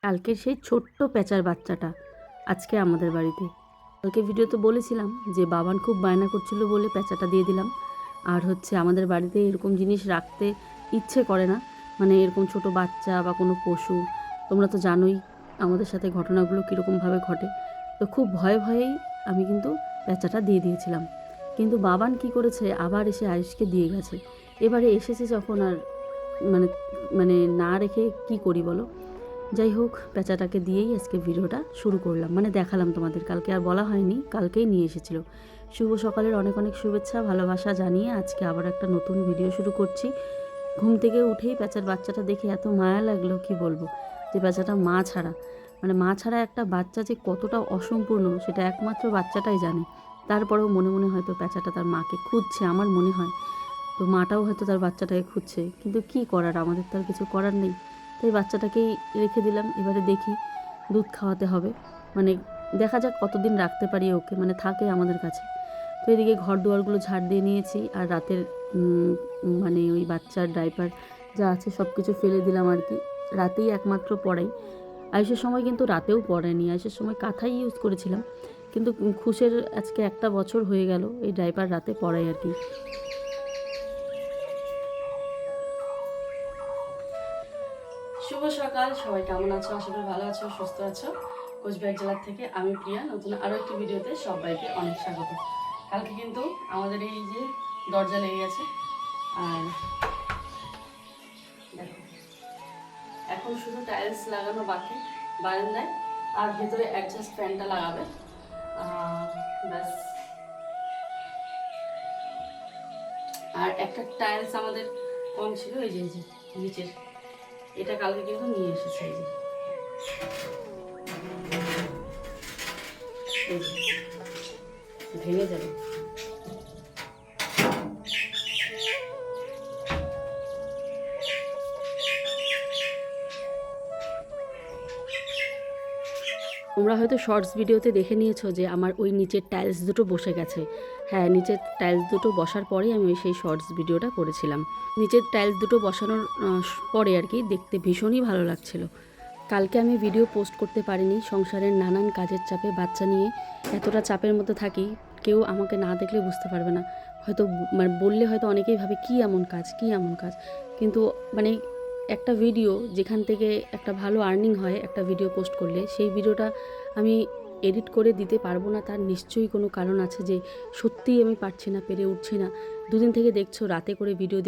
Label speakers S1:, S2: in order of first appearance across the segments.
S1: কালকের সেই ছোট্ট প্যাঁচার বাচ্চাটা আজকে আমাদের বাড়িতে। কালকে ভিডিওতে বলেছিলাম যে বাবান খুব বায়না করছিল বলে প্যাঁচাটা দিয়ে দিলাম। আর আমাদের বাড়িতে এরকম জিনিস রাখতে ইচ্ছে করে না, মানে এরকম ছোট বাচ্চা বা কোনো পশু। তোমরা তো জানোই আমাদের সাথে ঘটনাগুলো কীরকমভাবে ঘটে। তো খুব ভয়ে ভয়েই আমি কিন্তু প্যাঁচাটা দিয়ে দিয়েছিলাম। কিন্তু বাবান কি করেছে, আবার এসে আয়ুষকে দিয়ে গেছে। এবারে এসেছে যখন আর মানে মানে না রেখে কি করি বলো। যাই হোক, প্যাঁচাটাকে দিয়েই আজকে ভিডিওটা শুরু করলাম, মানে দেখালাম তোমাদের। কালকে আর বলা হয়নি, কালকেই নিয়ে এসেছিলো। শুভ সকালের অনেক অনেক শুভেচ্ছা ভালোবাসা জানিয়ে আজকে আবার একটা নতুন ভিডিও শুরু করছি। ঘুম থেকে উঠেই প্যাঁচার বাচ্চাটা দেখে এত মায়া লাগলো কি বলবো, যে প্যাঁচাটা মা ছাড়া, মানে মা ছাড়া একটা বাচ্চা যে কতটা অসম্পূর্ণ সেটা একমাত্র বাচ্চাটাই জানে। তারপরেও মনে মনে হয়তো প্যাঁচাটা তার মাকে খুঁজছে, আমার মনে হয়। তো মাটাও হয়তো তার বাচ্চাটাকে খুঁজছে, কিন্তু কি করার, আমাদের তো আর কিছু করার নেই। তাই বাচ্চাটাকেই রেখে দিলাম। এবারে দেখি, দুধ খাওয়াতে হবে, মানে দেখা যাক কতদিন রাখতে পারি ওকে, মানে থাকে আমাদের কাছে। তো এদিকে ঘর দুয়ারগুলো ঝাড় দিয়ে নিয়েছি, আর রাতের মানে ওই বাচ্চার ডাইপার যা আছে সব কিছু ফেলে দিলাম আর কি। রাতেই একমাত্র পড়াই। আয়ুষের সময় কিন্তু রাতেও পড়ায়নি, আয়ুষের সময় কাঁথাই ইউজ করেছিলাম। কিন্তু খুশের আজকে 1 বছর হয়ে গেল এই ডাইপার রাতে পড়াই আর কি। শুভ সকাল, সবাই কেমন আছো? আশা করি ভালো আছো, সুস্থ আছো। কোচবিহার জেলার থেকে আমি প্রিয়া, নতুন আরও একটি ভিডিওতে সবাইকে অনেক স্বাগত। কালকে কিন্তু আমাদের এই যে দরজা লেগে গেছে, আর দেখো এখন শুধু টাইলস লাগানো বাকি বারান্দায়, আর ভেতরে অ্যাডজাস্ট ফ্যানটা লাগাবে, ব্যাস। আর একটা টাইলস আমাদের কম ছিল, এই যে নিচের, এটা কালকে কিন্তু নিয়ে এসেছে। এই যে ভেঙে যাবে। তোমরা হয়তো শর্টস ভিডিওতে দেখে নিয়েছো যে আমার ওই নিচের টাইলস দুটো বসে গেছে। হ্যাঁ, নিচের টাইলস দুটো বসার পরেই আমি সেই শর্টস ভিডিওটা করেছিলাম। নিচের টাইলস দুটো বসানোর পরে আর কি দেখতে ভীষণই ভালো লাগছিল। কালকে আমি ভিডিও পোস্ট করতে পারিনি, সংসারের নানান কাজের চাপে, বাচ্চা নিয়ে এতটা চাপের মধ্যে থাকি, কেউ আমাকে না দেখলে বুঝতে পারবে না। হয়তো মানে বললে হয়তো অনেকেই ভাবে কী এমন কাজ, কী এমন কাজ। কিন্তু মানে একটা ভিডিও যেখান থেকে একটা ভালো আর্নিং হয়, একটা ভিডিও পোস্ট করলে, সেই ভিডিওটা আমি এডিট করে দিতে পারবো না, তার নিশ্চয়ই কোনো কারণ আছে যে সত্যিই আমি পারছি না, পেরে উঠছি না। দুদিন থেকে দেখছো রাতে করে ভিডিও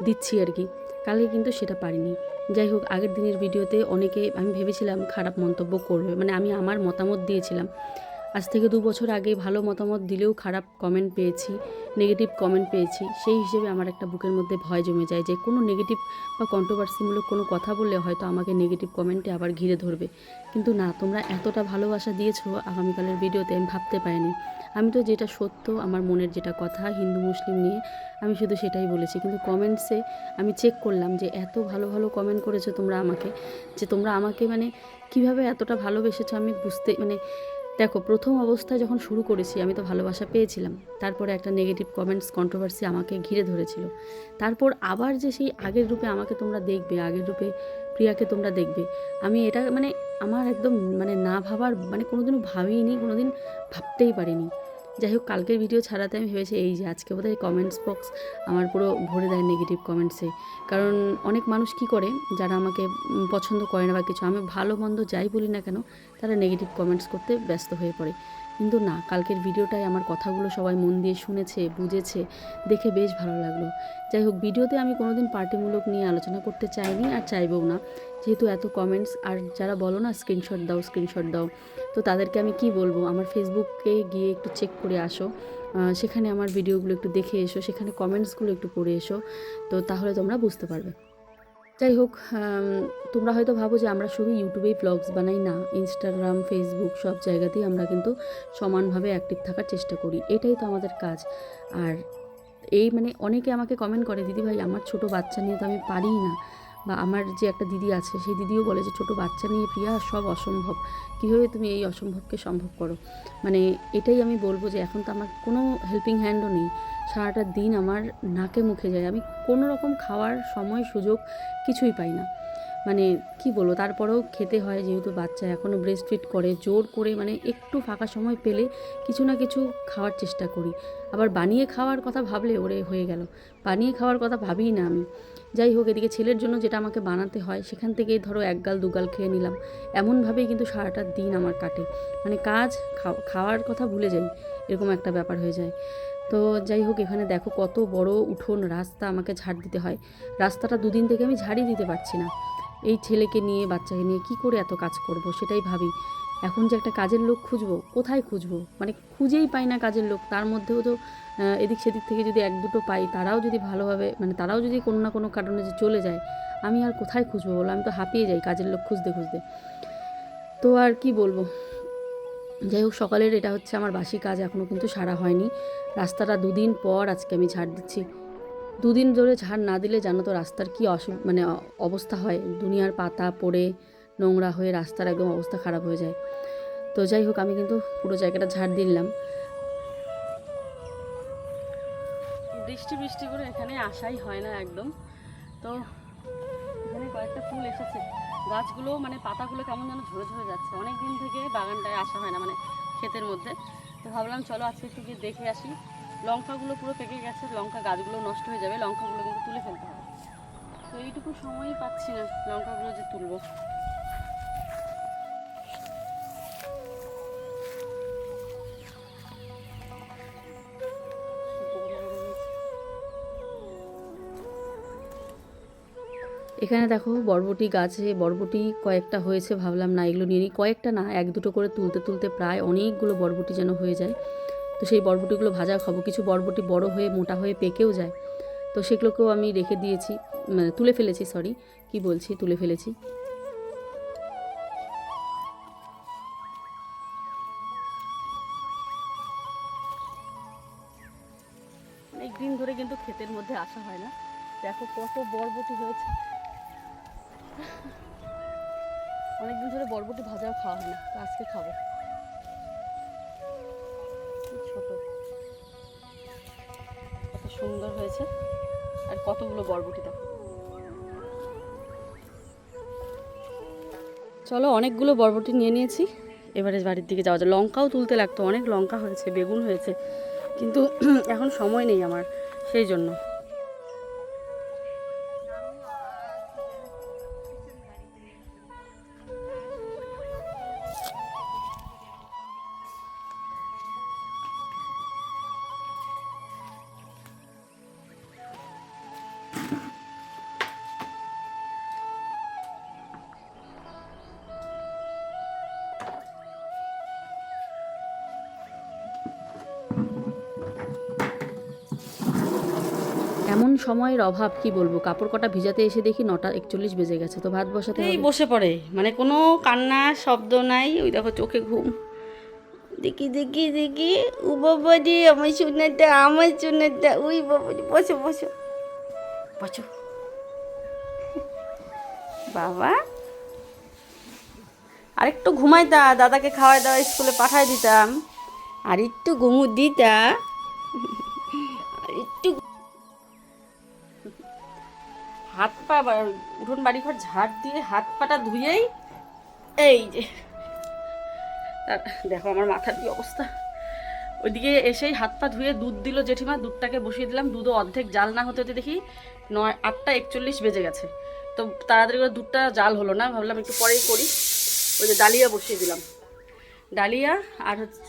S1: দিচ্ছি আর কি। কালকে কিন্তু সেটা পারিনি। যাই হোক, আগের দিনের ভিডিওতে অনেকে, আমি ভেবেছিলাম খারাপ মন্তব্য করবে, মানে আমি আমার মতামত দিয়েছিলাম। আজ থেকে 2 বছর আগে ভালো মতামত দিলেও খারাপ কমেন্ট পেয়েছি, নেগেটিভ কমেন্ট পেয়েছি। সেই হিসেবে আমার একটা বুকের মধ্যে ভয় জমে যায় যে কোনো নেগেটিভ বা কন্ট্রোভার্সিমূলক কোনো কথা বললে হয়তো আমাকে নেগেটিভ কমেন্টে আবার ঘিরে ধরবে। কিন্তু না, তোমরা এতটা ভালোবাসা দিয়েছো আগামীকালের ভিডিওতে, আমি ভাবতে পারিনি। আমি তো যেটা সত্য, আমার মনের যেটা কথা হিন্দু মুসলিম নিয়ে, আমি শুধু সেটাই বলেছি। কিন্তু কমেন্টসে আমি চেক করলাম যে এত ভালো ভালো কমেন্ট করেছো তোমরা আমাকে, যে তোমরা আমাকে মানে কিভাবে এতটা ভালোবেসেছো আমি বুঝতে, মানে দেখো, প্রথম অবস্থায় যখন শুরু করেছি আমি তো ভালোবাসা পেয়েছিলাম, তারপরে একটা নেগেটিভ কমেন্টস কন্ট্রোভার্সি আমাকে ঘিরে ধরেছিল। তারপর আবার যে সেই আগের রূপে আমাকে তোমরা দেখবে, আগের রূপে প্রিয়াকে তোমরা দেখবে, আমি এটা মানে আমার একদম মানে না ভাবার, মানে কোনোদিনও ভাবিনি, কোনোদিন ভাবতেই পারিনি। যাই হোক, কালকের ভিডিও ছাড়াতে আমি ভেবেছি এই যে আজকে বোধহয় কমেন্টস বক্স আমার পুরো ভরে দেয় নেগেটিভ কমেন্টসে। কারণ অনেক মানুষ কি করে, যারা আমাকে পছন্দ করে না বা কিছু, আমি ভালো মন্দ যাই বলি না কেন, তারা নেগেটিভ কমেন্টস করতে ব্যস্ত হয়ে পড়ে। কিন্তু না, কালকের ভিডিওটায় আমার কথাগুলো সবাই মন দিয়ে শুনেছে, বুঝেছে, দেখে বেশ ভালো লাগলো। যাই হোক, ভিডিওতে আমি কোনোদিন পার্টিমূলক নিয়ে আলোচনা করতে চাইনি আর চাইবও না, যেহেতু এত কমেন্টস। আর যারা বলো না স্ক্রিনশট দাও, স্ক্রিনশট দাও, তো তাদেরকে আমি কি বলবো, আমার ফেসবুকে গিয়ে একটু চেক করে আসো, সেখানে আমার ভিডিওগুলো একটু দেখে এসো, সেখানে কমেন্টসগুলো একটু পড়ে এসো, তো তাহলে তোমরা বুঝতে পারবে। যাই হোক, তোমরা হয়তো ভাবো যে আমরা শুধু ইউটিউবেই ব্লগস বানাই, না, ইনস্টাগ্রাম, ফেসবুক সব জায়গাতেই আমরা কিন্তু সমানভাবে অ্যাক্টিভ থাকার চেষ্টা করি, এটাই তো আমাদের কাজ। আর এই মানে অনেকে আমাকে কমেন্ট করে, দিদিভাই আমার ছোট বাচ্চা নিয়ে তো আমি পারিই না, বা আমার যে একটা দিদি আছে সেই দিদিও বলে যে ছোট বাচ্চা নিয়ে প্রিয়া সব অসম্ভব, কীভাবে তুমি এই অসম্ভবকে সম্ভব করো। মানে এটাই আমি বলবো যে এখন তো আমার কোনো হেল্পিং হ্যান্ডও নেই, সারাটা দিন আমার নাকে মুখে যায়, আমি কোনো রকম খাওয়ার সময় সুযোগ কিছুই পাই না। মানে কি বলবো, তারপরেও খেতে হয়, যেহেতু বাচ্চা এখনও ব্রেস্ট ফিড করে, জোর করে মানে একটু ফাঁকা সময় পেলে কিছু না কিছু খাওয়ার চেষ্টা করি। আবার বানিয়ে খাওয়ার কথা ভাবলে ওরে হয়ে গেল, বানিয়ে খাওয়ার কথা ভাবিই না আমি। যাই হোক, এদিকে ছেলের জন্য যেটা আমাকে বানাতে হয় সেখান থেকেই ধরো এক গাল দু গাল খেয়ে নিলাম। এমনভাবেই কিন্তু সারাটা দিন আমার কাটে, মানে কাজ খাওয়ার কথা ভুলে যাই, এরকম একটা ব্যাপার হয়ে যায়। তো যাই হোক, এখানে দেখো কত বড় উঠোন, রাস্তা আমাকে ঝাড় দিতে হয়। রাস্তাটা দুদিন থেকে আমি ঝাড়ই দিতে পারছি না। এই ছেলেকে নিয়ে বাচ্চাকে নিয়ে কি করে এত কাজ করব সেটাই ভাবি। এখন যে একটা কাজের লোক খুঁজবো, কোথায় খুঁজবো, মানে খুঁজেই পাই না কাজের লোক। তার মধ্যেও তো এদিক সেদিক থেকে যদি এক দুটো পাই, তারাও যদি ভালোভাবে, মানে তারাও যদি কোনো না কোনো কারণে যে চলে যায়, আমি আর কোথায় খুঁজবো বলো? আমি তো হাঁপিয়ে যাই কাজের লোক খুঁজতে খুঁজতে। তো আর কি বলবো। যাই হোক, সকালের এটা হচ্ছে আমার বাসি কাজ, এখনও কিন্তু সারা হয়নি। রাস্তাটা দুদিন পর আজকে আমি ঝাড় দিচ্ছি। দুদিন ধরে ঝাড় না দিলে জানো তো রাস্তার কী মানে অবস্থা হয়, দুনিয়ার পাতা পড়ে নোংরা হয়ে রাস্তার একদম অবস্থা খারাপ হয়ে যায়। তো যাই হোক, আমি কিন্তু পুরো জায়গাটা ঝাড় দিলাম। বৃষ্টি বৃষ্টি করে এখানে আসাই হয় না একদম। তো এখানে কয়েকটা ফুল এসেছে, গাছগুলো মানে পাতাগুলো কেমন যেন ঝরে ঝরে যাচ্ছে। অনেক দিন থেকে বাগানটায় আসা হয় না, মানে ক্ষেতের মধ্যে। তো ভাবলাম চলো আজকে একটু গিয়ে দেখে আসি। লঙ্কাগুলো পুরো পেকে গেছে, লঙ্কা গাছগুলো নষ্ট হয়ে যাবে, লঙ্কাগুলো কিন্তু তুলে ফেলতে হবে। তো এইটুকু সময়ই পাচ্ছি না লঙ্কাগুলো যে তুলবো। এখানে দেখো বরবটি গাছে বরবটি কয়েকটা হয়েছে, ভাবলাম না এগুলো নিয়ে নিই। কয়েকটা না, এক দুটো করে তুলতে তুলতে প্রায় অনেকগুলো বরবটি যেন হয়ে যায়। তো সেই বরবটিগুলো ভাজা খাবো। কিছু বরবটি বড় হয়ে মোটা হয়ে পেকেও যায়, তো সেগুলোকেও আমি রেখে দিয়েছি, মানে তুলে ফেলেছি, তুলে ফেলেছি। অনেকদিন ধরে কিন্তু ক্ষেতের মধ্যে আসা হয় না। দেখো কত বরবটি হয়েছে। অনেকদিন ধরে বরবটি ভাজাও খাওয়া হয় না, তো আজকে খাবো। ছোট, কত সুন্দর হয়েছে, আর কতগুলো বরবটি দেখো। চলো, অনেকগুলো বরবটি নিয়ে নিয়েছি, এবারে বাড়ির দিকে যাওয়া যায়। লঙ্কাও তুলতে লাগতো, অনেক লঙ্কা হয়েছে, বেগুন হয়েছে, কিন্তু এখন সময় নেই আমার, সেই জন্য। এমন সময়ের অভাব, কি বলবো। কাপড় কটা ভিজাতে এসে দেখি 9:41 বেজে গেছে, তো ভাত বসাতে এই বসে পড়ে, মানে কোনো কান্নার শব্দ নাই। ওই দেখো চোখে ঘুম, দেখি দেখি দেখি, ও বাবা রে, আমার সোনাটা, ওই বাবা রে, বসো বসো বসো বাবা। আরেকটু ঘুমাইতা, দাদাকে খাওয়াই দাওয়া স্কুলে পাঠাই দিতাম, আর একটু ঘুমু দিতা, আর একটু। হাত পা উঠোন বাড়িঘর ঝাড় দিয়ে হাত পাটা ধুয়েই এই যে দেখো আমার মাথার কি অবস্থা। ওইদিকে এসেই হাত পা ধুয়ে দুধ দিল জেঠিমা, দুধটাকে বসিয়ে দিলাম। দুধও অর্ধেক জাল না হতে হতে দেখি 8:41 বেজে গেছে। তো তাড়াতাড়ি করে দুধটা জাল হলো না, ভাবলাম একটু পরেই করি। ওই যে ডালিয়া বসিয়ে দিলাম, ডালিয়া আর হচ্ছে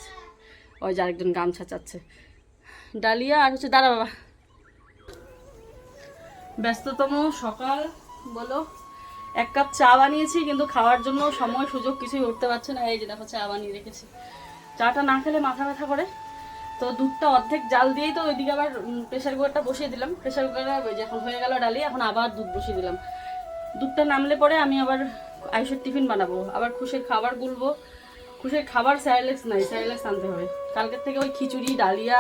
S1: ওই যে আরেকজন গামছা চাচ্ছে, ডালিয়া আর হচ্ছে, দাঁড়া বাবা। ব্যস্ততম সকাল বলো। 1 কাপ চা বানিয়েছি, কিন্তু খাওয়ার জন্য সময় সুযোগ কিছুই উঠতে পারছে না। এই যে দেখো চা বানিয়ে রেখেছি, চাটা না খেলে মাথা ব্যথা করে। তো দুধটা অর্ধেক জাল দিয়েই তো ওইদিকে আবার প্রেশার কুকারটা বসিয়ে দিলাম। প্রেশার কুকারে যখন হয়ে গেল ডালি, এখন আবার দুধ বসিয়ে দিলাম। দুধটা নামলে পরে আমি আবার আয়ুষের টিফিন বানাবো, আবার খুশের খাবার গুলবো। খুশের খাবার স্যারেলেক্স নাই, স্যারেলেক্স আনতে হবে। কালকের থেকে ওই খিচুড়ি, ডালিয়া,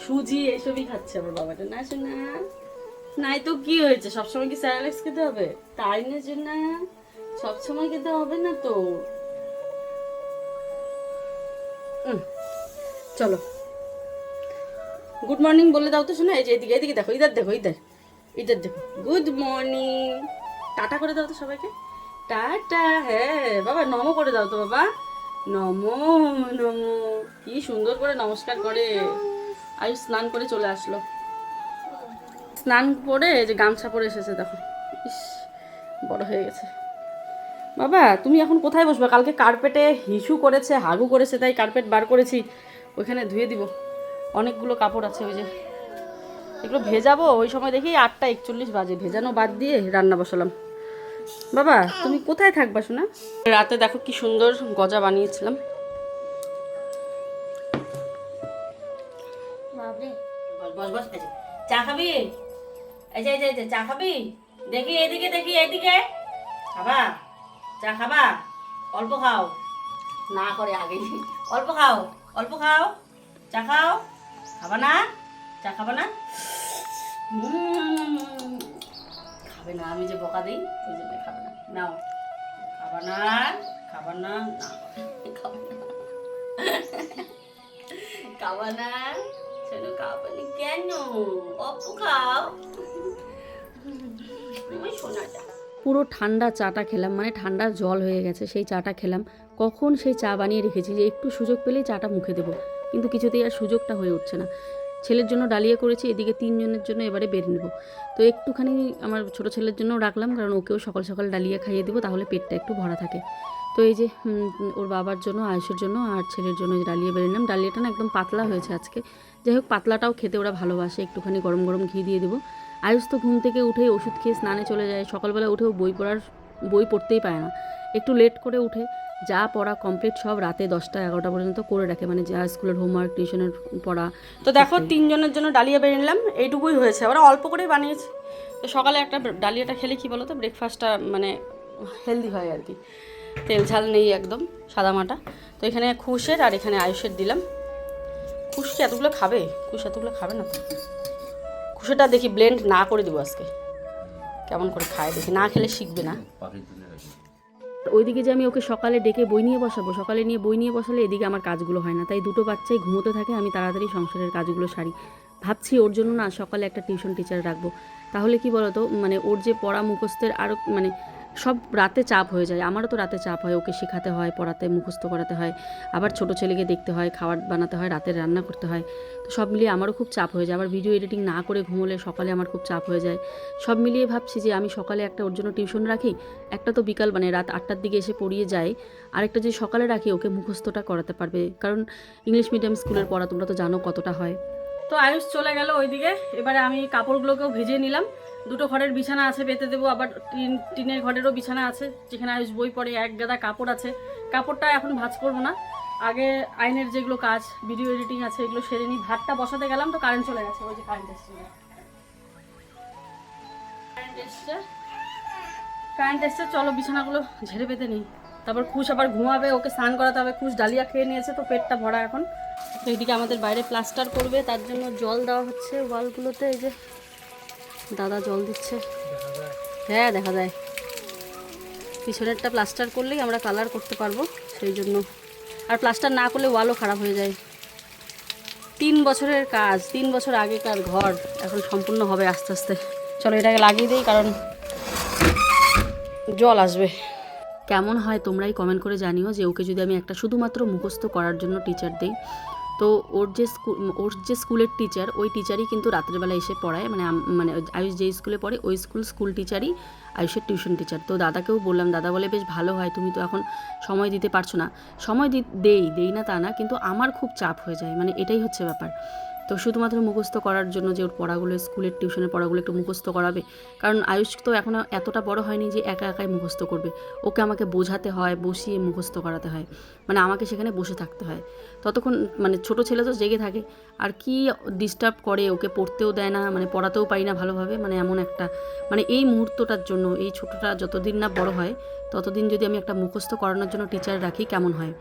S1: সুজি এইসবই খাচ্ছে আমার বাবাটা। না শোনা, নাই তো কি হয়েছে, সবসময় কি স্যারেলেক্স খেতে হবে? তাই না শোনা, সবসময় খেতে হবে না তো। চলো, গুড মর্নিং বলে দাও তো শোনা। এই যে এদিকে এদিকে দেখো, ইধার দেখো, ইধার ইধার দেখো, গুড মর্নিং, টাটা করে দাও তো সবাইকে। টাটা। হ্যাঁ বাবা, নমো করে দাও তো বাবা। নমো নমো। কি সুন্দর করে নমস্কার করে। আয়ুষ স্নান করে চলে আসলো। স্নান করে যে গামছা পরে এসেছে, দেখো ইস বড় হয়ে গেছে। বাবা তুমি এখন কোথায় বসবে? কালকে কার্পেটে হিসু করেছে, হাগু করেছে, তাই কার্পেট বার করেছি, ওইখানে ধুয়ে দিব। অনেকগুলো কাপড় আছে, ওই যে এগুলো ভেজাবো। ওই সময় দেখি 8:41 বাজে, ভেজানো বাদ দিয়ে রান্না বসালাম। বাবা তুমি কোথায় থাকবা শোনা? রাতে দেখো কি সুন্দর গজা বানিয়েছিলাম। বস বস বস, চা খাবি? এই যে চা খাবি? দেখি এদিকে, দেখি এদিকে। খাবা? চা খাবা? অল্প খাও, না করে আগেই। অল্প খাও, অল্প খাও, চা খাও। খাবা না? চা খাবা না? খাবে না, আমি যে বকা দিই ওই জন্য খাবে না। নাও, খাবা না, খাবা না, খাবে না, খাবা না, চলো খাবানি কেন? অল্প খাও। পুরো ঠান্ডা চাটা খেলাম, মানে ঠান্ডা জল হয়ে গেছে, সেই চাটা খেলাম। কখন সেই চা বানিয়ে রেখেছি যে একটু সুযোগ পেলেই চাটা মুখে দেবো, কিন্তু কিছুতেই আর সুযোগটা হয়ে উঠছে না। ছেলের জন্য ডালিয়া করেছি, এদিকে 3 জনের জন্য এবারে বেড়ে নেবো। তো একটুখানি আমার ছোটো ছেলের জন্য রাখলাম, কারণ ওকেও সকাল সকাল ডালিয়া খাইয়ে দেবো, তাহলে পেটটা একটু ভরা থাকে। তো এই যে ওর বাবার জন্য, আয়ুষের জন্য আর ছেলের জন্য ডালিয়া বেড়ে নিলাম। ডালিয়াটা না একদম পাতলা হয়েছে আজকে। যাই হোক, পাতলাটাও খেতে ওরা ভালোবাসে, একটুখানি গরম গরম ঘি দিয়ে দেবো। আয়ুষ তো ঘুম থেকে উঠেই ওষুধ খেয়ে স্নানে চলে যায়। সকালবেলা উঠেও বই পড়তেই পায় না, একটু লেট করে উঠে যা পড়া কমপ্লিট সব রাতে 10টা-11টা পর্যন্ত করে রাখে, মানে যা স্কুলের হোমওয়ার্ক, টিউশনের পড়া। তো দেখো 3 জনের জন্য ডালিয়া বেড়ে নিলাম, এইটুকুই হয়েছে, ওরা অল্প করেই বানিয়েছে। তো সকালে একটা ডালিয়াটা খেলে কি বলো তো, ব্রেকফাস্টটা মানে হেলদি হয় আর কি, তেল ঝাল নেই, একদম সাদামাটা। তো এখানে খুশের আর এখানে আয়ুষের দিলাম। খুশ কি এতগুলো খাবে? খুশ এতগুলো খাবে না তো। খুশিটা দেখি ব্লেন্ড না করে দিব আজকে, কেমন করে খায় দেখি, না খেলে শিখবে না। ওইদিকে যে আমি ওকে সকালে ডেকে বই নিয়ে বসাবো, সকালে নিয়ে বই নিয়ে বসালে এদিকে আমার কাজগুলো হয় না, তাই দুটো বাচ্চাই ঘুমোতে থাকে, আমি তাড়াতাড়ি সংসারের কাজগুলো সারি। ভাবছি ওর জন্য না সকালে একটা টিউশন টিচার রাখবো, তাহলে কি বলতো, মানে ওর যে পড়া মুখস্থের আরও মানে সব রাতে চাপ হয়ে যায়। আমারও তো রাতে চাপ হয়, ওকে শেখাতে হয়, পড়াতে, মুখস্থ করাতে হয়, আবার ছোটো ছেলেকে দেখতে হয়, খাবার বানাতে হয়, রাতের রান্না করতে হয়। তো সব মিলিয়ে আমারও খুব চাপ হয়ে যায়। আবার ভিডিও এডিটিং না করে ঘুমোলে সকালে আমার খুব চাপ হয়ে যায়। সব মিলিয়ে ভাবছি যে আমি সকালে একটা ওর জন্য টিউশন রাখি, একটা তো বিকাল মানে রাত 8টার দিকে এসে পড়িয়ে যায়, আরেকটা যদি সকালে রাখি ওকে মুখস্থটা করাতে পারবে, কারণ ইংলিশ মিডিয়াম স্কুলের পড়া তোমরা তো জানো কতটা হয়। তো আয়ুষ চলে গেল ওইদিকে, এবারে আমি কাপড়গুলোকেও ভিজিয়ে নিলাম। দুটো ঘরের বিছানা আছে, পেতে দেবো, আবার টিনের ঘরেরও বিছানা আছে যেখানে আয়ুষ বই পড়ে, এক গাদা কাপড় আছে। কাপড়টা এখন ভাঁজ করবো না, আগে আইনের যেগুলো কাজ, ভিডিও এডিটিং আছে, এগুলো সেরে নিই। ভাতটা বসাতে গেলাম তো কারেন্ট চলে গেছে, ওই যে কারেন্ট এসছে। চলো বিছানাগুলো ঝেড়ে পেতে নেই, তারপর খুশ আবার ঘুমাবে, ওকে স্নান করাতে হবে। খুশ ডালিয়া খেয়ে নিয়েছে তো পেটটা ভরা এখন। তো এইদিকে আমাদের বাইরে প্লাস্টার করবে, তার জন্য জল দেওয়া হচ্ছে ওয়ালগুলোতে। এই যে দাদা জল দিচ্ছে, হ্যাঁ দেখা যায়। পিছনেরটা প্লাস্টার করলেই আমরা কালার করতে পারবো, সেই জন্য। আর প্লাস্টার না করলে ওয়ালও খারাপ হয়ে যায়। 3 বছরের কাজ, 3 বছর আগেকার ঘর এখন সম্পূর্ণ হবে আস্তে আস্তে। চলো এটাকে লাগিয়ে দিই, কারণ জল আসবে। কেমন হয় তোমরাই কমেন্ট করে জানিও, যে ওকে যদি আমি একটা শুধুমাত্র মুখস্থ করার জন্য টিচার দিই, তো ওর যে স্কুলের টিচার, ওই টিচারই কিন্তু রাত্রেবেলা এসে পড়ায়, মানে আয়ুষ যে স্কুলে পড়ে ওই স্কুল টিচারই আয়ুষের টিউশন টিচার। তো দাদাকেও বললাম, দাদা বলে বেশ ভালো হয়, তুমি তো এখন সময় দিতে পারছো না। সময় দেই না তা না, কিন্তু আমার খুব চাপ হয়ে যায়, মানে এটাই হচ্ছে ব্যাপার। তো শুধুমাত্র মুখস্থ করার জন্য যে ওর পড়াগুলো, স্কুলের টিউশনের পড়াগুলো একটু মুখস্থ করাবে, কারণ আয়ুষ তো এখনও এতটা বড় হয়নি যে একা একাই মুখস্থ করবে। ওকে আমাকে বোঝাতে হয়, বসিয়ে মুখস্থ করাতে হয়, মানে আমাকে সেখানে বসে থাকতে হয় ততক্ষণ। মানে ছোটো ছেলে তো জেগে থাকে, আর কি ডিস্টার্ব করে, ওকে পড়তেও দেয় না, মানে পড়াতেও পারি না ভালোভাবে, মানে এমন একটা, মানে এই মুহূর্তটার জন্য, এই ছোটোটা যতদিন না বড় হয় ততদিন যদি আমি একটা মুখস্থ করানোর জন্য টিচার রাখি কেমন হয়।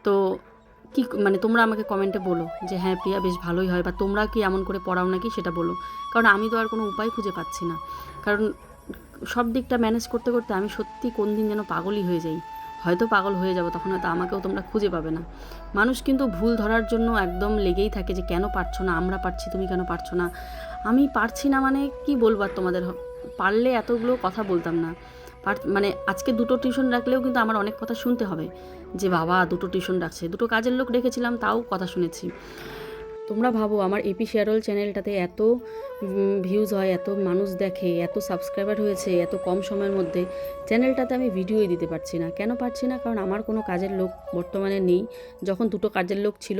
S1: তো কি মানে তোমরা আমাকে কমেন্টে বলো যে হ্যাঁ প্রিয়া বেশ ভালোই হয়, বা তোমরা কি এমন করে পড়াও নাকি সেটা বলো, কারণ আমি তো আর কোনো উপায় খুঁজে পাচ্ছি না। কারণ সব দিকটা ম্যানেজ করতে করতে আমি সত্যি কোন দিন যেন পাগলই হয়ে যাই, হয়তো পাগল হয়ে যাব, তখন হয়তো আমাকেও তোমরা খুঁজে পাবে না। মানুষ কিন্তু ভুল ধরার জন্য একদম লেগেই থাকে, যে কেন পারছো না, আমরা পারছি তুমি কেন পারছো না। আমি পারছি না মানে কি বলবো আর তোমাদের, পারলে এতগুলো কথা বলতাম না, মানে আজকে 2টো টিউশন রাখলেও কিন্তু আমার অনেক কথা শুনতে হবে যে বাবা 2টো টিউশন রাখছে, 2টো কাজের লোক রেখেছিলাম তাও কথা শুনেছি। তোমরা ভাবো আমার এপি শেয়ারল চ্যানেলটাতে এত ভিউজ হয়, এত মানুষ দেখে, এত সাবস্ক্রাইবার হয়েছে এত কম সময়ের মধ্যে, চ্যানেলটাতে আমি ভিডিওই দিতে পারছি না। কেন পারছি না? কারণ আমার কোনো কাজের লোক বর্তমানে নেই। যখন 2টো কাজের লোক ছিল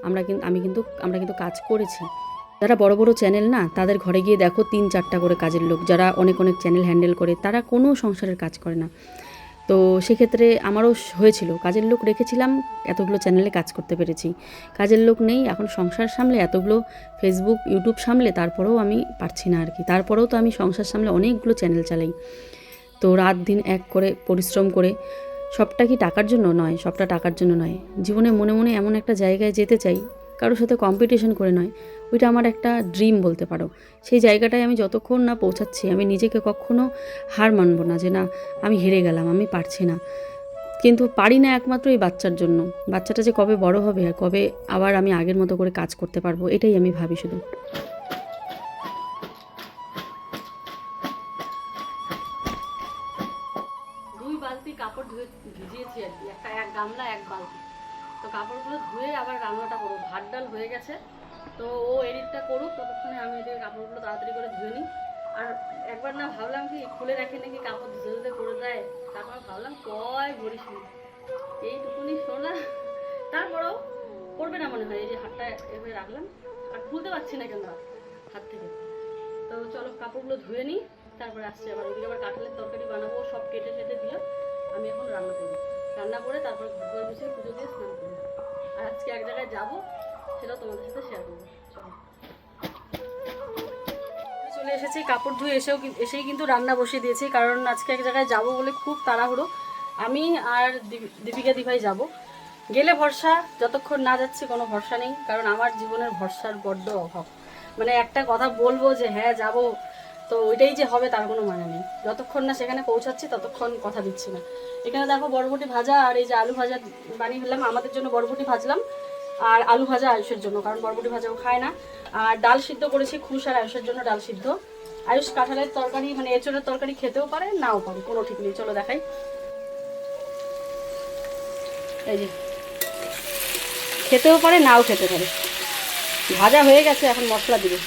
S1: আমরা কিন্তু কাজ করেছি। যারা বড় বড় চ্যানেল না, তাদের ঘরে গিয়ে দেখো 3-4টা করে কাজের লোক, যারা অনেক অনেক চ্যানেল হ্যান্ডেল করে, তারা কোনো সংসারের কাজ করে না। তো সেক্ষেত্রে আমারও হয়েছিল, কাজের লোক রেখেছিলাম, এতগুলো চ্যানেলে কাজ করতে পেরেছি। কাজের লোক নেই, এখন সংসার সামলে এতগুলো ফেসবুক ইউটিউব সামলে, তারপরেও আমি পারছি না আর কি। তারপরেও তো আমি সংসার সামলে অনেকগুলো চ্যানেল চালাই। তো রাত দিন এক করে পরিশ্রম করে, সবটা কি টাকার জন্য নয়, সবটা টাকার জন্য নয়। জীবনে মনে মনে এমন একটা জায়গায় যেতে চাই, কারোর সাথে কম্পিটিশন করে নয়, ওইটা আমার একটা ড্রিম বলতে পারো। সেই জায়গাটায় আমি যতক্ষণ না পৌঁছাচ্ছি, আমি নিজেকে কখনো হার মানব না যে না আমি হেরে গেলাম, আমি পারছি না। কিন্তু পারি না একমাত্র এই বাচ্চার জন্য। বাচ্চাটা যে কবে বড় হবে আর কবে আবার আমি আগের মতো করে কাজ করতে পারবো, এটাই আমি ভাবি শুধু। 2 বালতি কাপড় ভিজিয়েছি আর কি, এক গামলা 1 বালতি। তো কাপড়গুলো ধুয়ে আবার রান্নাটা করবো, ভাত ডাল হয়ে গেছে। তো ও এডিটটা করুক, ততক্ষণে আমি এদিকে কাপড়গুলো তাড়াতাড়ি করে ধুয়ে নিই। আর একবার না ভাবলাম কি খুলে রাখে নাকি কাপড় ধুতে ধুতে করে দেয়, তারপর ভাবলাম কয় বলিস এইটুকুনি শোনা, তারপরেও করবে না মনে হয়। এই যে হাতটা এভাবে রাখলাম, আর খুলতে পারছি না কেন হাত থেকে। তো চলো কাপড়গুলো ধুয়ে নিই, তারপরে আসছি আবার। ওইদিকে আবার কাঁঠালের তরকারি বানাবো, সব কেটে কেটে দিয়ে আমি এখন রান্না করবো। রান্না করে তারপর ঘর দুয়ার মুছে পুজো দিয়ে স্নান করবো। আর আজকে এক জায়গায় যাবো, সেটা তোমাদের সাথে শেয়ার করবো। চলো, চলে এসেছি, কাপড় ধুয়ে এসেই কিন্তু রান্না বসিয়ে দিয়েছি, কারণ আজকে এক জায়গায় যাবো বলে খুব তাড়াহুড়ো। আমি আর দীপিকা দিভাই যাব। গেলে ভরসা, যতক্ষণ না যাচ্ছি কোনো ভরসা নেই, কারণ আমার জীবনের ভরসার বড্ড অভাব। মানে একটা কথা বলবো যে হ্যাঁ যাব, তো ওইটাই যে হবে তার কোনো মানে নেই। যতক্ষণ না সেখানে পৌঁছাচ্ছি ততক্ষণ কথা দিচ্ছি না। এখানে দেখো বরবটি ভাজা আর এই যে আলু ভাজা বানিয়ে ফেললাম। আমাদের জন্য বরবটি ভাজলাম, আর আলু ভাজা আয়ুষের জন্য, কারণ বরবটি ভাজাও খায় না। আর ডাল সিদ্ধ করেছি, খুশ আর আয়ুষের জন্য ডাল সিদ্ধ। আয়ুষ কাঁঠালের তরকারি মানে এঁচোড়ের তরকারি খেতেও পারে, নাও পারে, কোনো ঠিক নেই। চলো দেখাই। এই যে খেতেও পারে, নাও খেতে পারে। ভাজা হয়ে গেছে, এখন মশলা দিবে।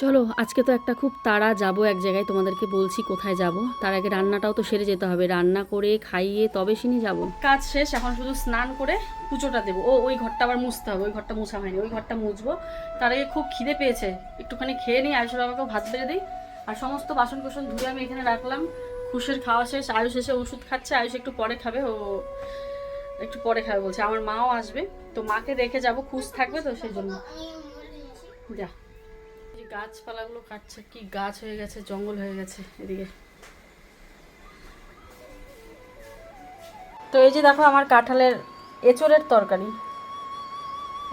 S1: চলো আজকে তো একটা খুব তাড়া, যাবো এক জায়গায়, তোমাদেরকে বলছি কোথায় যাব। তার আগে রান্নাটাও তো সেরে যেতে হবে, রান্না করে খাইয়ে তবে সিনি যাব। কাজ শেষ, এখন শুধু স্নান করে পুজোটা দেবো। ওই ঘরটা আবার মুছতে হবে, ওই ঘরটা মোছা হয়নি, ওই ঘরটা মুছবো। তার আগে খুব খিদে পেয়েছে, একটুখানি খেয়ে নিই, আয়ুষের বাবাকেও ভাত বেড়ে দিই। আর সমস্ত বাসন কোসন ধুয়ে আমি এখানে রাখলাম। খুশের খাওয়া শেষ, আয়ুষ এসে ওষুধ খাচ্ছে। আয়ুষ একটু পরে খাবে, ও একটু পরে খাবে বলছে। আমার মাও আসবে, তো মাকে রেখে যাব, খুশ থাকবে তো সেই জন্য। যা, গাছপালাগুলো কাটছে, কি গাছ হয়ে গেছে, জঙ্গল হয়ে গেছে এদিকে। তো এই যে দেখো আমার কাঁঠালের এঁচোড়ের তরকারি,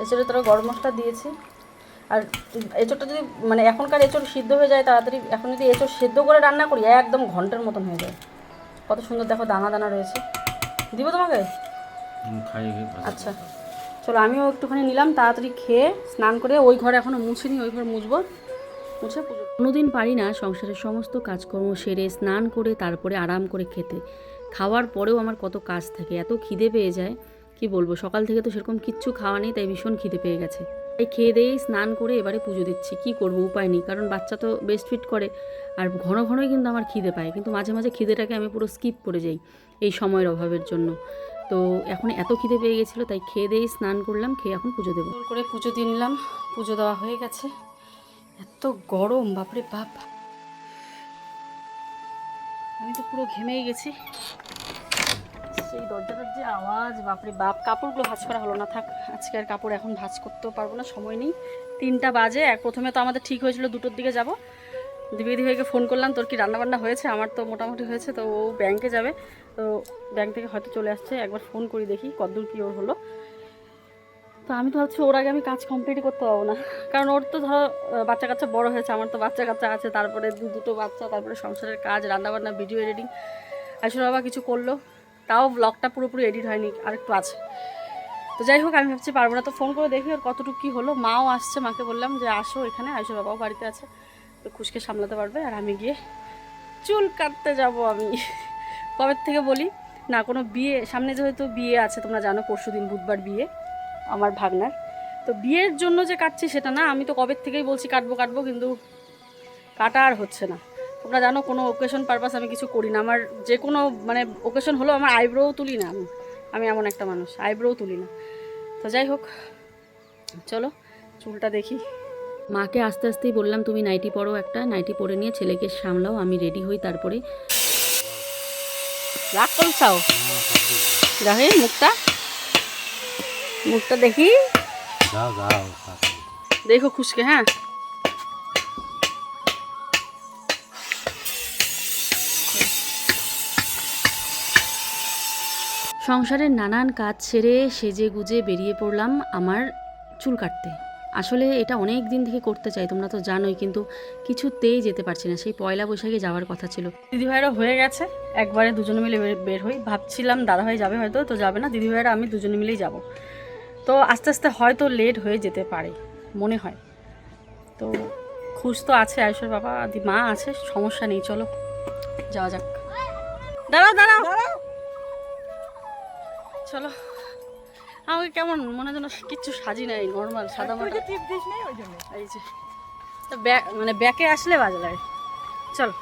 S1: এঁচোড়ের তরকারি গরম মশলা দিয়েছি। আর এঁচোড়টা যদি মানে এখনকার এঁচোড় সিদ্ধ হয়ে যায় তাড়াতাড়ি, এখন যদি এঁচোড় সিদ্ধ করে রান্না করি একদম ঘন্টার মতন হয়ে যায়। কত সুন্দর দেখো দানা দানা রয়েছে। দিব তোমাকে? আচ্ছা চলো, আমিও একটুখানি নিলাম, তাড়াতাড়ি খেয়ে স্নান করে। ওই ঘরে এখনও মুছিনি, ওই ঘরে মুছবো, মুছে পুজো। কোনোদিন পারি না সংসারের সমস্ত কাজকর্ম সেরে স্নান করে তারপরে আরাম করে খেতে। খাওয়ার পরেও আমার কত কাজ থাকে, এত খিদে পেয়ে যায় কি বলবো। সকাল থেকে তো সেরকম কিচ্ছু খাওয়া নেই, তাই ভীষণ খিদে পেয়ে গেছে। তাই খেয়ে দিয়েই স্নান করে এবারে পুজো দিচ্ছি। কি করব, উপায় নেই, কারণ বাচ্চা তো বেস্ট ফিট করে। আর ঘন ঘনই কিন্তু আমার খিদে পায়, কিন্তু মাঝে মাঝে খিদেটাকে আমি পুরো স্কিপ করে যাই এই সময়ের অভাবের জন্য। তো এখন এত খিদে পেয়ে গেছিলো, তাই খেয়ে দিয়েই স্নান করলাম, খেয়ে এখন পুজো দেবো। করে পুজো দিয়ে নিলাম, পুজো দেওয়া হয়ে গেছে। এত গরম, বাপরে বাপ, আমি তো পুরো ঘেমেই গেছি। সেই দরজাটার যে আওয়াজ, বাপরে বাপ। কাপড়গুলো ভাঁজ করা হলো না, থাক আজকে আর কাপড় এখন ভাঁজ করতেও পারবো না, সময় নেই। 3টা বাজে। প্রথমে তো আমাদের ঠিক হয়েছিল 2টোর দিকে যাব। দিদি ভাইকে ফোন করলাম, তোর কি রান্নাবান্না হয়েছে? আমার তো মোটামুটি হয়েছে। তো ও ব্যাংকে যাবে, তো ব্যাংক থেকে হয়তো চলে আসছে, একবার ফোন করি দেখি কতদূর কী ওর হলো। তো আমি তো ভাবছি ওর আগে আমি কাজ কমপ্লিট করতে পারবো না, কারণ ওর তো ধরো বাচ্চা কাচ্চা বড় হয়েছে, আমার তো বাচ্চা কাচ্চা আছে, তারপরে দুটো বাচ্চা, তারপরে সংসারের কাজ, রান্নাবান্না, ভিডিও এডিটিং। আসলে বাবা কিছু করলো, তাও ব্লগটা পুরোপুরি এডিট হয়নি, আরেকটু আছে। তো যাই হোক, আমি ভাবছি পারবো না, তো ফোন করে দেখি ওর কতটুকু কী হলো। মাও আসছে, মাকে বললাম যে আসো এখানে, আয়ুষের বাবাও বাড়িতে আছে। তো খুশকে সামলাতে পারবে, আর আমি গিয়ে চুল কাটতে যাব। আমি কবে থেকে বলি না, কোনো বিয়ে সামনে যেহেতু বিয়ে আছে, তোমরা জানো পরশুদিন বুধবার বিয়ে আমার ভাগনার, তো বিয়ের জন্য যে কাটছি সেটা না, আমি তো কবে থেকেই বলছি কাটবো কাটবো, কিন্তু কাটা আর হচ্ছে না। তোমরা জানো কোনো ওকেশন পারপাস আমি কিছু করি না, আমার যে কোনো মানে ওকেশন হলো আমার আইব্রোও তুলি না, আমি এমন একটা মানুষ আইব্রোও তুলি না। তো যাই হোক, চলো চুলটা দেখি। মাকে আস্তে আস্তেই বললাম তুমি নাইটি পরো, একটা নাইটি পরে নিয়ে ছেলেকে সামলাও, আমি রেডি হই, তারপরে রাগ করছাও দেখি মুখটা, মুখটা দেখি, দেখো খুশকে। হ্যাঁ সংসারের নানান কাজ সেরে সেজে গুজে বেরিয়ে পড়লাম আমার চুল কাটতে। আসলে এটা অনেক দিন থেকে করতে চাই, তোমরা তো জানোই, কিন্তু কিছুতেই যেতে পারছি না। সেই পয়লা বৈশাখে যাওয়ার কথা ছিল। দিদিভাইরা হয়ে গেছে, একবারে দুজনে মিলে বের হই। ভাবছিলাম দাদাভাই যাবে হয়তো, তো যাবে না, দিদিভাইরা আমি দুজনে মিলেই যাব। তো আস্তে আস্তে হয়তো লেট হয়ে যেতে পারে মনে হয়। তো খুশ তো আছে, আয়ুষের বাবা মা আছে, সমস্যা নেই, চলো যাওয়া যাক। দাঁড়াও দাঁড়াও, চলো। আমাকে কেমন মনে যেন কিচ্ছু সাজি নাই, নর্মাল সাদা মাটা। এই যে মানে ব্যাকে আসলে বাজে লাগে। চলো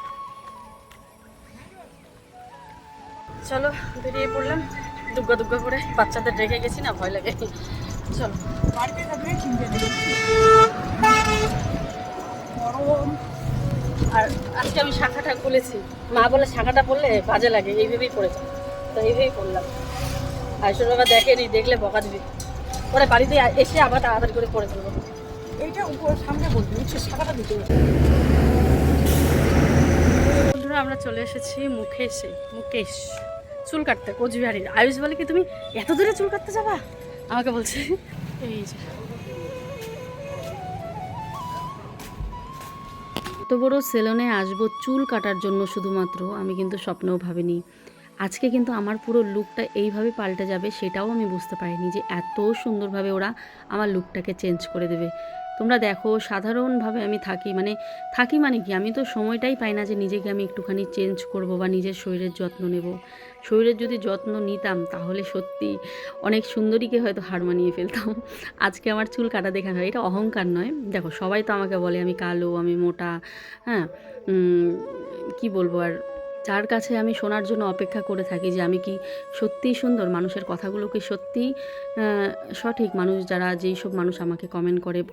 S1: চলো বেরিয়ে পড়লাম দুগ্গা দুগ্গা করে, বাচ্চাদের রেখে গেছি না, ভয় লাগে। চলো আর আজকে আমি শাখাটা খুলেছি, মা বলে শাখাটা পড়লে বাজে লাগে, এইভাবেই পড়েছে, তো এইভাবেই পড়লাম। আয়ুষের বাবা দেখেনি, দেখলে বকা দিবি, পরে বাড়িতে এসে আবার তাড়াতাড়ি করে পড়ে ফেলবো। এইটা উপর সামনে বলবি, শাখাটা দিতে। বন্ধুরা আমরা চলে এসেছি মুকেশ চুল কাটতে, কোচবিহারের। আয়ুষ বলে কি তুমি এত দূরে চুল কাটতে যাবা, আমাকে বলছে। এই যে এত বড় সেলুনে আসবো চুল কাটার জন্য শুধুমাত্র, আমি কিন্তু স্বপ্নেও ভাবিনি। আজকে কিন্তু আমার পুরো লুকটা এইভাবে পাল্টে যাবে সেটাও আমি বুঝতে পারিনি, যে এত সুন্দরভাবে ওরা আমার লুকটাকে চেঞ্জ করে দেবে। তোমরা দেখো সাধারণভাবে আমি থাকি মানে কি, আমি তো সময়টাই পাই না যে নিজেকে আমি একটুখানি চেঞ্জ করব বা নিজের শরীরের যত্ন নেব। শরীরের যদি যত্ন নিতাম তাহলে সত্যি অনেক সুন্দরীকে হয়তো হার মানিয়ে ফেলতাম। আজকে আমার চুল কাটা দেখা হয়, এটা অহংকার নয়। দেখো সবাই তো আমাকে বলে আমি কালো, আমি মোটা, হ্যাঁ কি বলবো আর, যার কাছে আমি শোনার জন্য অপেক্ষা করে থাকি যে আমি কি সত্যিই সুন্দর, মানুষের কথাগুলো কি সত্যিই সঠিক। মানুষ যারা, যেই সব মানুষ আমাকে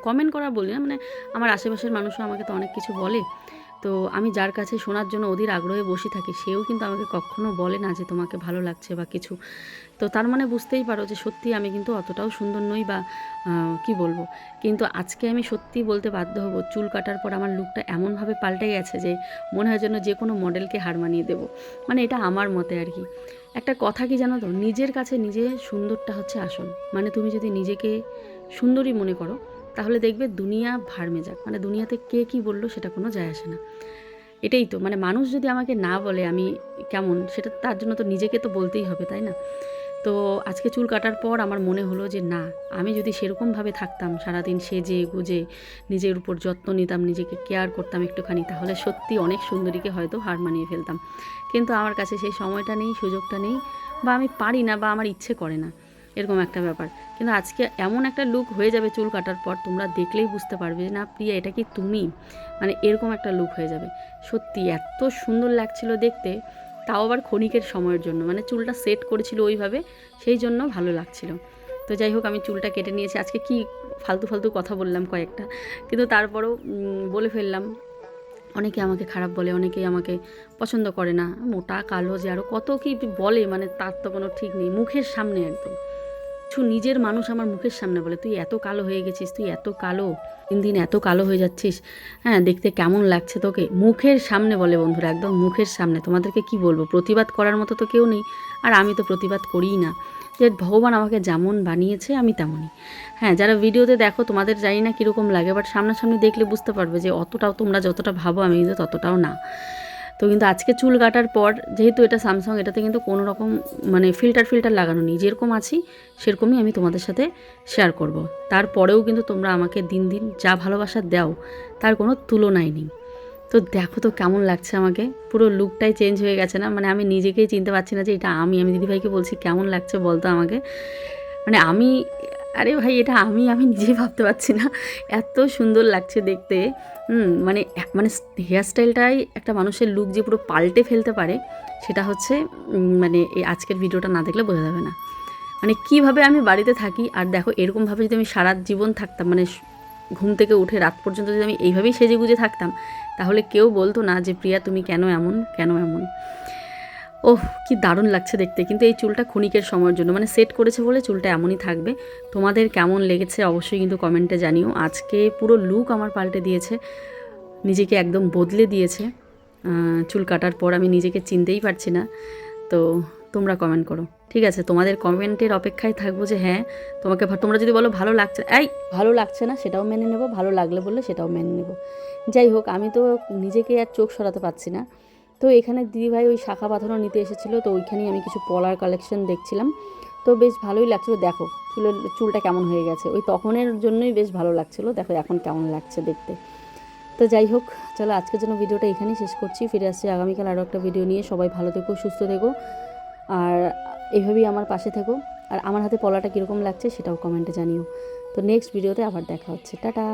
S1: কমেন্ট করা বলি না, মানে আমার আশেপাশের মানুষও আমাকে তো অনেক কিছু বলে। তো আমি যার কাছে শোনার জন্য অধীর আগ্রহে বসে থাকি, সেও কিন্তু আমাকে কখনো বলে না যে তোমাকে ভালো লাগছে বা কিছু। তো তার মানে বুঝতেই পারো যে সত্যি আমি কিন্তু অতটাও সুন্দর নই, বা কি বলবো। কিন্তু আজকে আমি সত্যিই বলতে বাধ্য হব, চুল কাটার পর আমার লুকটা এমনভাবে পাল্টে গেছে যে মনে হয় যেন যে কোনো মডেলকে হার মানিয়ে দেবো। মানে এটা আমার মতে আর কি। একটা কথা কি জানো তো, নিজের কাছে নিজের সুন্দরটা হচ্ছে আসল। মানে তুমি যদি নিজেকে সুন্দরী মনে করো, তাহলে দেখবে দুনিয়া ভাড়মে যাক, মানে দুনিয়াতে কে কী বললো সেটা কোনো যায় আসে না। এটাই তো, মানে মানুষ যদি আমাকে না বলে আমি কেমন, সেটা তার জন্য তো নিজেকে তো বলতেই হবে, তাই না? তো আজকে চুল কাটার পর আমার মনে হলো যে না, আমি যদি সেরকমভাবে থাকতাম, সারাদিন সেজে গুজে নিজের উপর যত্ন নিতাম, নিজেকে কেয়ার করতাম একটুখানি, তাহলে সত্যি অনেক সুন্দরীকে হয়তো হার মানিয়ে ফেলতাম। কিন্তু আমার কাছে সেই সময়টা নেই, সুযোগটা নেই, বা আমি পারি না, বা আমার ইচ্ছে করে না, এরকম একটা ব্যাপার। কিন্তু আজকে এমন একটা লুক হয়ে যাবে চুল কাটার পর, তোমরা দেখলেই বুঝতে পারবে যে না প্রিয়া এটা কি তুমি, মানে এরকম একটা লুক হয়ে যাবে। সত্যি এত সুন্দর লাগছিল দেখতে, তাও আবার ক্ষণিকের সময়ের জন্য, মানে চুলটা সেট করেছিল ওইভাবে, সেই জন্য ভালো লাগছিল। তো যাই হোক, আমি চুলটা কেটে নিয়েছি। আজকে কি ফালতু ফালতু কথা বললাম কয়েকটা, কিন্তু তারপরেও বলে ফেললাম। অনেকে আমাকে খারাপ বলে, অনেকেই আমাকে পছন্দ করে না, মোটা কালো যে আরও কত কি বলে, মানে তার তো কোনো ঠিক নেই। মুখের সামনে একদম কিছু নিজের মানুষ আমার মুখের সামনে বলে তুই এত কালো হয়ে গেছিস, তুই এত কালো, দিন দিন এত কালো হয়ে যাচ্ছিস, হ্যাঁ দেখতে কেমন লাগছে তোকে, মুখের সামনে বলে বন্ধুরা, একদম মুখের সামনে। তোমাদেরকে কি বলবো, প্রতিবাদ করার মতো তো কেউ নেই, আর আমি তো প্রতিবাদ করিই না, যে ভগবান আমাকে যেমন বানিয়েছে আমি তেমনই। হ্যাঁ যারা ভিডিওতে দেখো তোমাদের জানি না কীরকম লাগে, বাট সামনাসামনি দেখলে বুঝতে পারবে যে অতটাও তোমরা যতটা ভাবো আমি কিন্তু ততটাও না। তো কিন্তু আজকে চুল কাটার পর, যেহেতু এটা স্যামসাং, এটাতে কিন্তু কোনো রকম মানে ফিল্টার লাগানো নেই, যেরকম আছি সেরকমই আমি তোমাদের সাথে শেয়ার করব। তারপরেও কিন্তু তোমরা আমাকে দিন দিন যা ভালোবাসা দাও তার কোনো তুলনাই নেই। তো দেখো তো কেমন লাগছে আমাকে, পুরো লুকটাই চেঞ্জ হয়ে গেছে না? মানে আমি নিজেকেই চিনতে পারছি না যে এটা আমি দিদিভাইকে বলছি কেমন লাগছে বলতো আমাকে। মানে আমি, আরে ভাই এটা আমি নিজেই ভাবতে পারছি না, এত সুন্দর লাগছে দেখতে। মানে মানে হেয়ার স্টাইলটাই একটা মানুষের লুক যে পুরো পাল্টে ফেলতে পারে, সেটা হচ্ছে মানে এই আজকের ভিডিওটা না দেখলে বোঝা যাবে না। মানে কীভাবে আমি বাড়িতে থাকি, আর দেখো এরকমভাবে যদি আমি সারা জীবন থাকতাম, মানে ঘুম থেকে উঠে রাত পর্যন্ত যদি আমি এইভাবেই সেজে গুজে থাকতাম, তাহলে কেউ বলতো না যে প্রিয়া তুমি কেন এমন কেন এমন। ওহ কি দারুণ লাগছে দেখতে। কিন্তু এই চুলটা ক্ষণিকের সময়ের জন্য মানে সেট করেছে বলে চুলটা এমনই থাকবে। তোমাদের কেমন লেগেছে অবশ্যই কিন্তু কমেন্টে জানিও। আজকে পুরো লুক আমার পাল্টে দিয়েছে, নিজেকে একদম বদলে দিয়েছে। চুল কাটার পর আমি নিজেকে চিনতেই পারছি না। তো তোমরা কমেন্ট করো, ঠিক আছে? তোমাদের কমেন্টের অপেক্ষায় থাকবো যে হ্যাঁ তোমরা যদি বলো ভালো লাগছে, ভালো লাগছে না সেটাও মেনে নেবো, ভালো লাগলে বললে সেটাও মেনে নেবো। যাই হোক, আমি তো নিজেকে আর চোখ সরাতে পারছি না। তো এখানে দিদিভাই ওই শাখা পাথরও নিতে এসেছিলো, তো ওইখানেই আমি কিছু পলার কালেকশন দেখছিলাম। তো বেশ ভালোই লাগছিলো। দেখো চুলটা কেমন হয়ে গেছে, ওই তখনের জন্যই বেশ ভালো লাগছিলো। দেখো এখন কেমন লাগছে দেখতে। তো যাই হোক, চলো আজকের জন্য ভিডিওটা এখানেই শেষ করছি। ফিরে আসছি আগামীকাল আরও একটা ভিডিও নিয়ে। সবাই ভালো থেকো, সুস্থ থেকো, আর এইভাবেই আমার পাশে থেকো। আর আমার হাতে পলাটা কীরকম লাগছে সেটাও কমেন্টে জানিও। তো নেক্সট ভিডিওতে আবার দেখা হচ্ছে। টাটা।